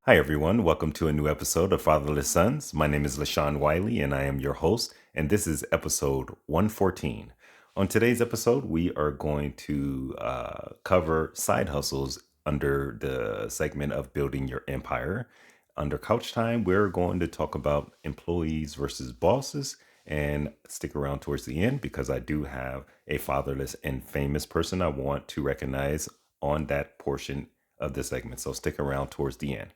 Hi, everyone. Welcome to a new episode of Fatherless Sons. My name is LaShawn Wiley, and I am your host, and this is episode 114. On today's episode, we are going to cover side hustles under the segment of building your empire. Under Couch Time, we're going to talk about employees versus bosses, and stick around towards the end because I do have a fatherless and famous person I want to recognize on that portion of the segment. So stick around towards the end.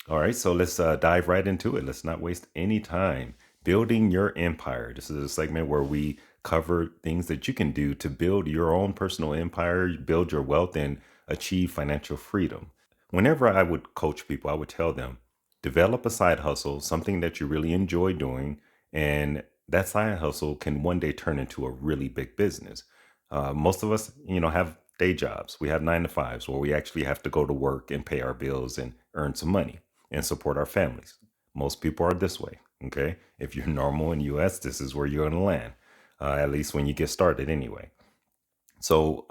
All right, so let's dive right into it. Let's not waste any time. Building your empire. This is a segment where we cover things that you can do to build your own personal empire, build your wealth, and achieve financial freedom. Whenever I would coach people, I would tell them develop a side hustle, something that you really enjoy doing, and that side hustle can one day turn into a really big business. Most of us, have day jobs. We have 9 to 5s where we actually have to go to work and pay our bills and earn some money and support our families. Most people are this way. Okay. If you're normal in US, this is where you're going to land, at least when you get started anyway. So,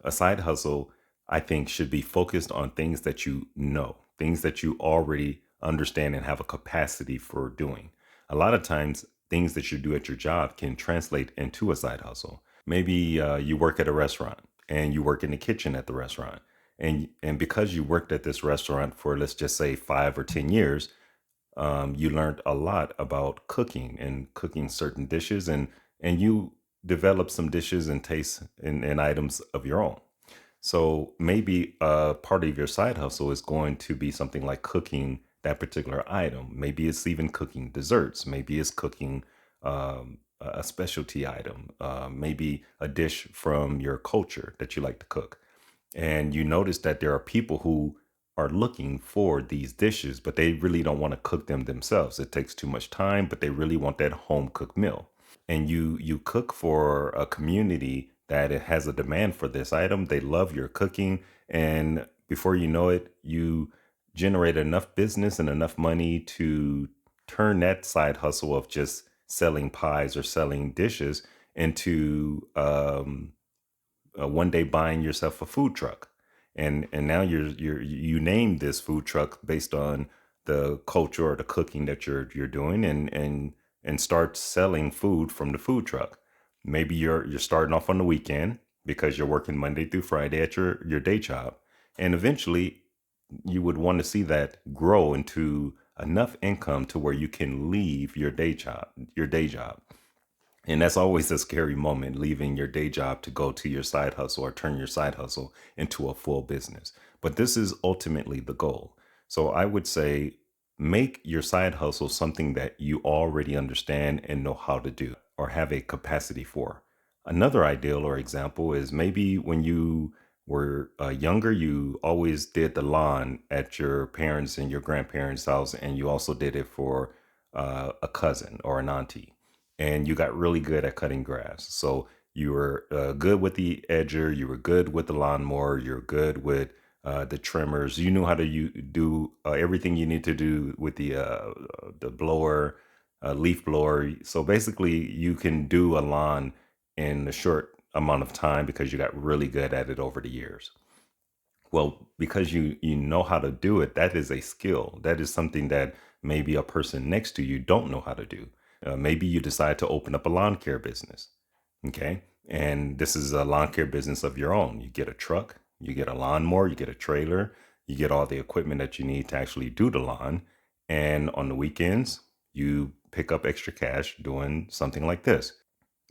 a side hustle, I think, should be focused on things that you know, things that you already understand and have a capacity for doing. A lot of times, things that you do at your job can translate into a side hustle. Maybe you work at a restaurant and you work in the kitchen at the restaurant. And because you worked at this restaurant for, let's just say, 5 or 10 years, you learned a lot about cooking and cooking certain dishes, and you develop some dishes and tastes and items of your own. So maybe part of your side hustle is going to be something like cooking that particular item. Maybe it's even cooking desserts. Maybe it's cooking a specialty item. Maybe a dish from your culture that you like to cook. And you notice that there are people who are looking for these dishes, but they really don't want to cook them themselves. It takes too much time, but they really want that home cooked meal. And you cook for a community that it has a demand for this item. They love your cooking, and before you know it, you generate enough business and enough money to turn that side hustle of just selling pies or selling dishes into one day buying yourself a food truck, and now you name this food truck based on the culture or the cooking that you're doing, and start selling food from the food truck. Maybe you're starting off on the weekend because you're working Monday through Friday at your day job, and eventually you would want to see that grow into enough income to where you can leave your day job. And that's always a scary moment, leaving your day job to go to your side hustle or turn your side hustle into a full business. But this is ultimately the goal. So I would say make your side hustle something that you already understand and know how to do or have a capacity for. Another ideal or example is maybe when you were younger, you always did the lawn at your parents' and your grandparents' house, and you also did it for a cousin or an auntie, and you got really good at cutting grass. So you were good with the edger, you were good with the lawnmower, you're good with the trimmers. You knew how to do everything you need to do with the blower, leaf blower. So basically, you can do a lawn in a short amount of time because you got really good at it over the years. Well, because you know how to do it, that is a skill. That is something that maybe a person next to you don't know how to do. Maybe you decide to open up a lawn care business. Okay. And this is a lawn care business of your own. You get a truck, you get a lawnmower, you get a trailer, you get all the equipment that you need to actually do the lawn. And on the weekends, you pick up extra cash doing something like this.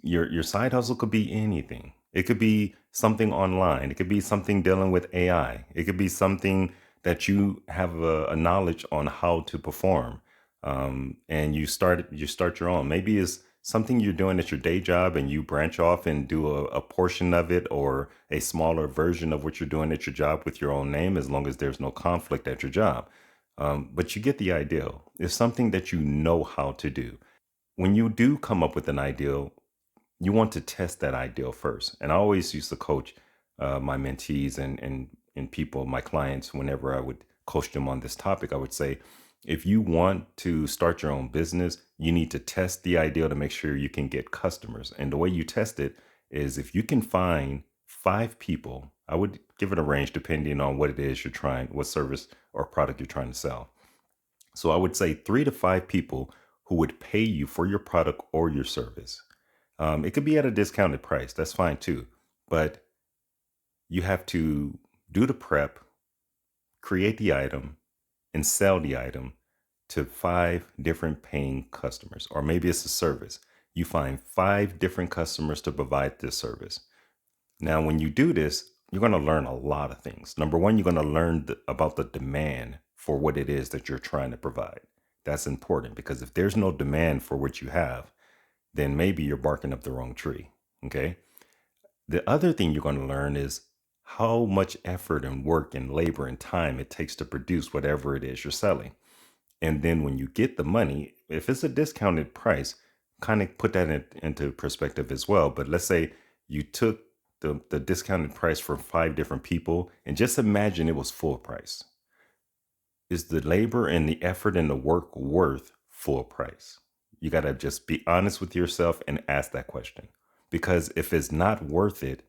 Your side hustle could be anything. It could be something online. It could be something dealing with AI. It could be something that you have a knowledge on how to perform, and you start your own. Maybe it's something you're doing at your day job, and you branch off and do a portion of it or a smaller version of what you're doing at your job with your own name, as long as there's no conflict at your job. But you get the idea. It's something that you know how to do. When you do come up with an ideal, you want to test that ideal first. And I always used to coach my mentees and people, my clients, whenever I would coach them on this topic. I would say, if you want to start your own business, you need to test the ideal to make sure you can get customers. And the way you test it is if you can find 5 people I would give it a range depending on what it is you're trying, what service or product you're trying to sell. So I would say 3 to 5 people who would pay you for your product or your service. It could be at a discounted price. That's fine too. But you have to do the prep, create the item, and sell the item to 5 different paying customers. Or maybe it's a service. You find 5 different customers to provide this service. Now, when you do this, you're going to learn a lot of things. Number one, you're going to learn about the demand for what it is that you're trying to provide. That's important because if there's no demand for what you have, then maybe you're barking up the wrong tree. Okay. The other thing you're going to learn is how much effort and work and labor and time it takes to produce whatever it is you're selling. And then when you get the money, if it's a discounted price, kind of put that into perspective as well. But let's say you took the discounted price for 5 different people and just imagine it was full price. Is the labor and the effort and the work worth full price? You got to just be honest with yourself and ask that question. Because if it's not worth it,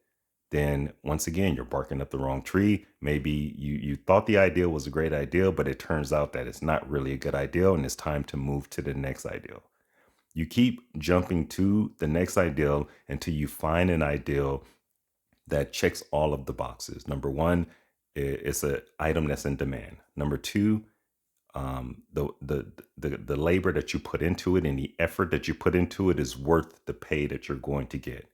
then once again, you're barking up the wrong tree. Maybe you thought the idea was a great idea, but it turns out that it's not really a good idea and it's time to move to the next ideal. You keep jumping to the next ideal until you find an ideal that checks all of the boxes. Number one, it's an item that's in demand. Number two, the labor that you put into it and the effort that you put into it is worth the pay that you're going to get.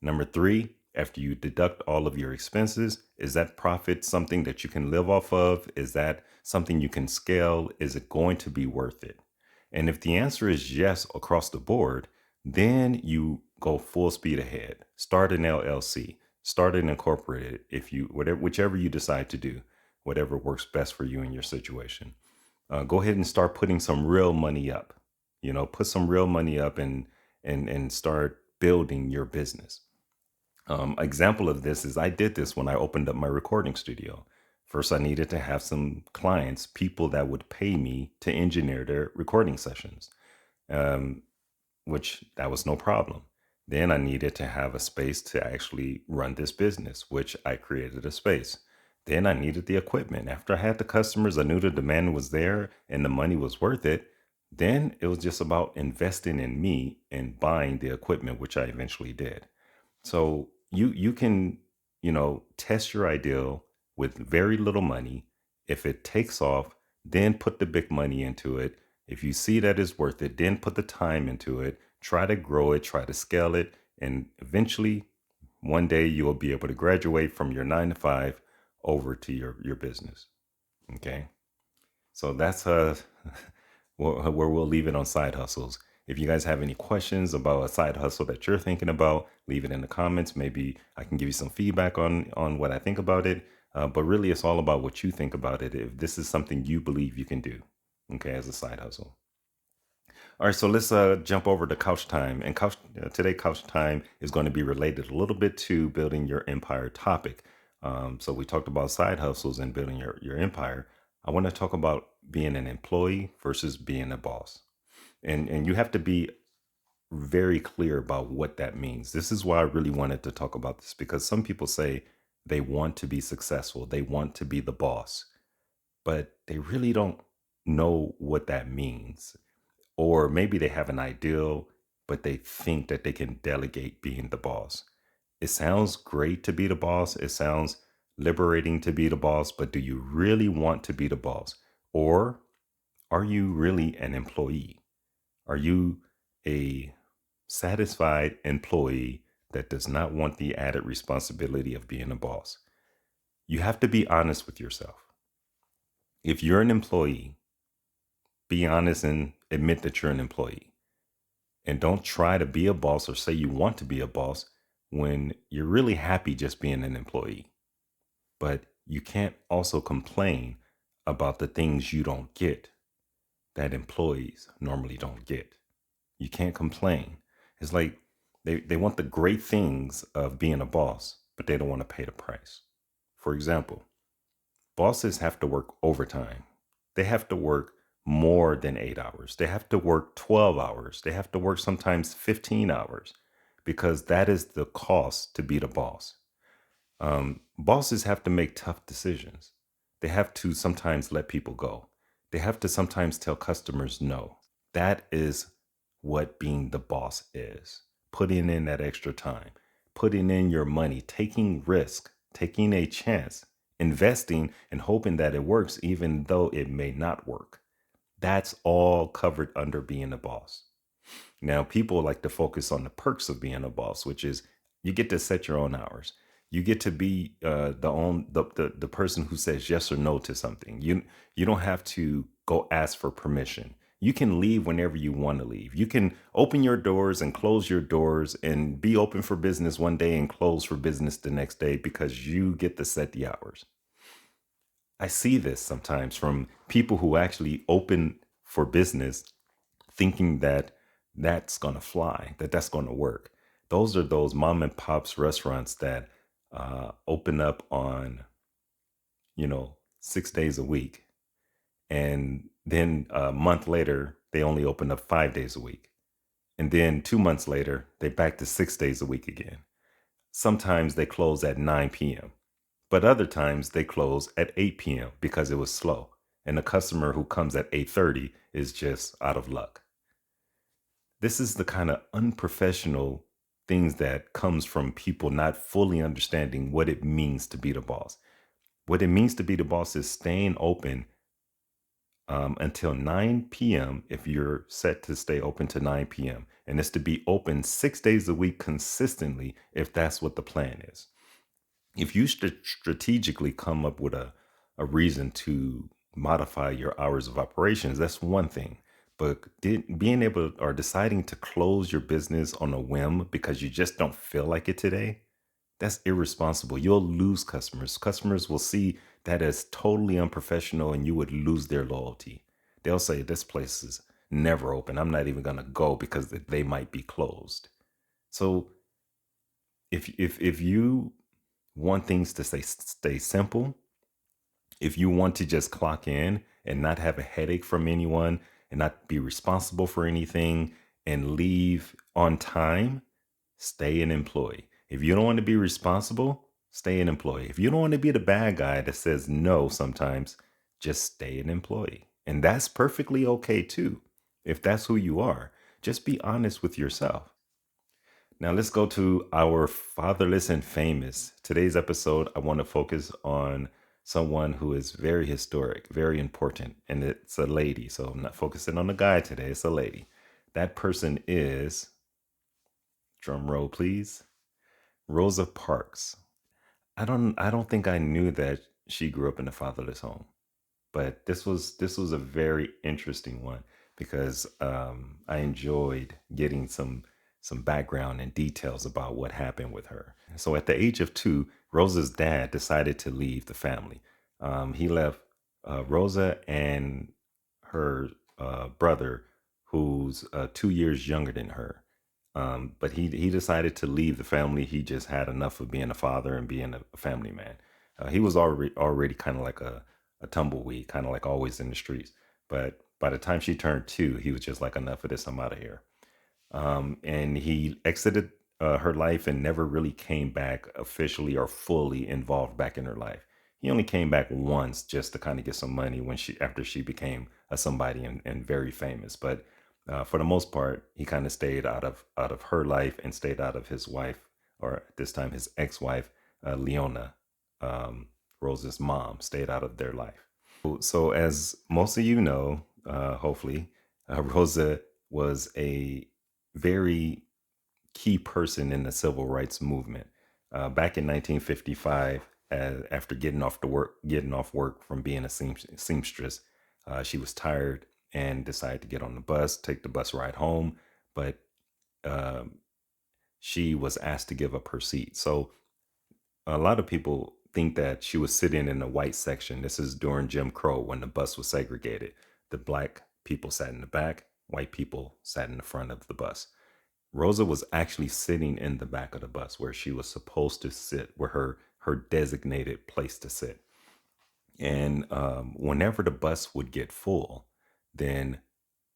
Number three, after you deduct all of your expenses, is that profit something that you can live off of? Is that something you can scale? Is it going to be worth it? And if the answer is yes across the board, then you go full speed ahead. Start an LLC, start an incorporated if you whatever whichever you decide to do, whatever works best for you in your situation. Go ahead and start putting some real money up. Put some real money up and start building your business. Example of this is I did this when I opened up my recording studio. First, I needed to have some clients, people that would pay me to engineer their recording sessions, um, which that was no problem. Then I needed to have a space to actually run this business, which I created a space. Then I needed the equipment. After I had the customers, I knew the demand was there and the money was worth it. Then it was just about investing in me and buying the equipment, which I eventually did. So you can, test your ideal with very little money. If it takes off, then put the big money into it. If you see that it's worth it, then put the time into it. Try to grow it, try to scale it, and eventually one day you will be able to graduate from your 9 to 5 over to your business. Okay. So that's where we'll leave it on side hustles. If you guys have any questions about a side hustle that you're thinking about, leave it in the comments. Maybe I can give you some feedback on what I think about it. But really, it's all about what you think about it. If this is something you believe you can do, okay, as a side hustle. All right, so let's jump over to couch time. And today, couch time is going to be related a little bit to building your empire topic. So we talked about side hustles and building your empire. I want to talk about being an employee versus being a boss. And you have to be very clear about what that means. This is why I really wanted to talk about this because some people say they want to be successful, they want to be the boss, but they really don't know what that means. Or maybe they have an ideal, but they think that they can delegate being the boss. It sounds great to be the boss. It sounds liberating to be the boss, but do you really want to be the boss? Or are you really an employee? Are you a satisfied employee that does not want the added responsibility of being a boss? You have to be honest with yourself. If you're an employee, be honest and admit that you're an employee. And don't try to be a boss or say you want to be a boss when you're really happy just being an employee. But you can't also complain about the things you don't get that employees normally don't get. You can't complain. It's like they want the great things of being a boss, but they don't want to pay the price. For example, bosses have to work overtime. They have to work more than 8 hours. They have to work 12 hours. They have to work sometimes 15 hours because that is the cost to be the boss. Bosses have to make tough decisions. They have to sometimes let people go. They have to sometimes tell customers no. That is what being the boss is. Putting in that extra time, putting in your money, taking risk, taking a chance, investing and hoping that it works even though it may not work. That's all covered under being a boss. Now, people like to focus on the perks of being a boss, which is you get to set your own hours. You get to be the person who says yes or no to something. You don't have to go ask for permission. You can leave whenever you want to leave. You can open your doors and close your doors and be open for business one day and close for business the next day because you get to set the hours. I see this sometimes from people who actually open for business thinking that that's going to fly, that that's going to work. Those are those mom and pops restaurants that open up on, 6 days a week. And then a month later, they only open up 5 days a week. And then 2 months later, they back to 6 days a week again. Sometimes they close at 9 p.m., but other times they close at 8 p.m. because it was slow. And the customer who comes at 8:30 is just out of luck. This is the kind of unprofessional things that comes from people not fully understanding what it means to be the boss. What it means to be the boss is staying open until 9 p.m. if you're set to stay open to 9 p.m. And it's to be open 6 days a week consistently if that's what the plan is. If you strategically come up with a reason to modify your hours of operations, that's one thing. But being able or deciding to close your business on a whim because you just don't feel like it today, that's irresponsible. You'll lose customers. Customers will see that as totally unprofessional and you would lose their loyalty. They'll say, this place is never open. I'm not even going to go because they might be closed. So if you want things to stay simple, if you want to just clock in and not have a headache from anyone and not be responsible for anything and leave on time, stay an employee. If you don't want to be responsible, stay an employee. If you don't want to be the bad guy that says no sometimes, just stay an employee. And that's perfectly okay too. If that's who you are, just be honest with yourself. Now let's go to our fatherless and famous. Today's episode, I want to focus on someone who is very historic, very important, and it's a lady. So I'm not focusing on the guy today, it's a lady. That person is, drum roll please, Rosa Parks. I don't think I knew that she grew up in a fatherless home, but this was a very interesting one because I enjoyed getting some background and details about what happened with her. So at the age of 2, Rosa's dad decided to leave the family. He left Rosa and her brother, who's 2 years younger than her. But he decided to leave the family. He just had enough of being a father and being a family man. He was already kind of like a tumbleweed, kind of like always in the streets. But by the time she turned 2, he was just like, enough of this, I'm out of here. And he exited her life and never really came back officially or fully involved back in her life. He only came back once just to kind of get some money when after she became a somebody and very famous. But for the most part, he kind of stayed out of her life and stayed out of his wife, or at this time his ex-wife, Leona, Rose's mom, stayed out of their life. So as most of you know, hopefully, Rosa was a very key person in the civil rights movement. Back in 1955, after getting off work from being a seamstress, she was tired and decided to get on the bus, take the bus ride home, but um, she was asked to give up her seat. So a lot of people think that she was sitting in the white section. This is during Jim Crow when the bus was segregated. The black people sat in the back, white people sat in the front of the bus. Rosa was actually sitting in the back of the bus where she was supposed to sit, where her designated place to sit. And whenever the bus would get full, then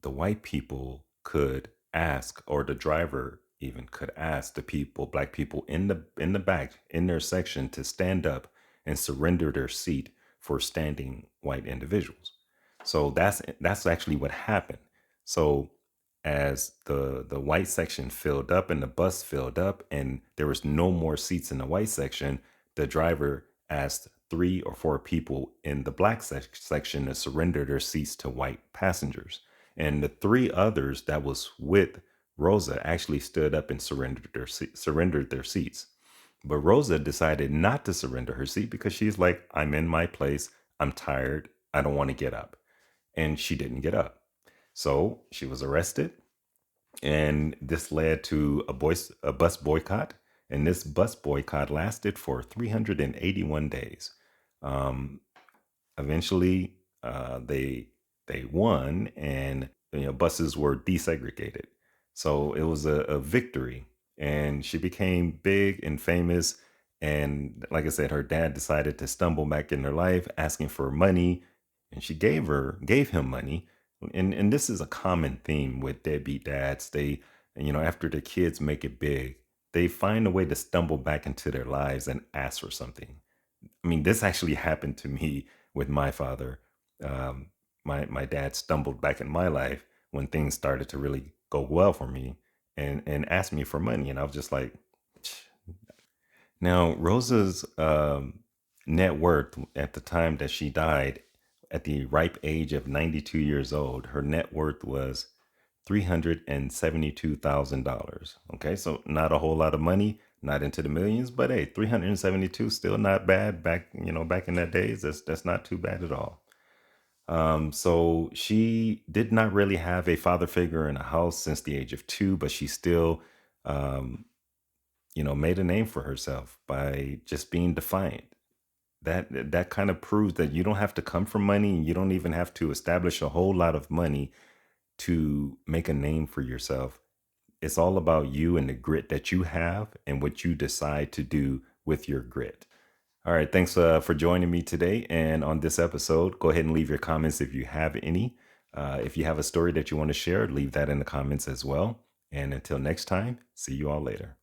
the white people could ask, or the driver even could ask the people, black people in the back in their section, to stand up and surrender their seat for standing white individuals. So that's actually what happened. So as the white section filled up and the bus filled up and there was no more seats in the white section, the driver asked three or four people in the black section to surrender their seats to white passengers. And the three others that was with Rosa actually stood up and surrendered their seats. But Rosa decided not to surrender her seat because she's like, I'm in my place. I'm tired. I don't want to get up. And she didn't get up. So she was arrested. And this led to a bus boycott. And this bus boycott lasted for 381 days. Um, Eventually, they won, and buses were desegregated. So it was a victory, and she became big and famous. And like I said, her dad decided to stumble back in her life, asking for money, and she gave him money. And this is a common theme with deadbeat dads. They, after the kids make it big, they find a way to stumble back into their lives and ask for something. I mean, this actually happened to me with my father. Um, my dad stumbled back in my life when things started to really go well for me, and asked me for money, and I was just like, "Tch." Now Rosa's net worth at the time that she died, at the ripe age of 92 years old, her net worth was $372,000. Okay, so not a whole lot of money, not into the millions, but hey, 372 still not bad. Back in that days, that's not too bad at all. So she did not really have a father figure in a house since the age of 2, but she still, um, made a name for herself by just being defiant. That kind of proves that you don't have to come from money, and you don't even have to establish a whole lot of money to make a name for yourself. It's all about you and the grit that you have and what you decide to do with your grit. All right. Thanks for joining me today. And on this episode, go ahead and leave your comments if you have any. If you have a story that you want to share, leave that in the comments as well. And until next time, see you all later.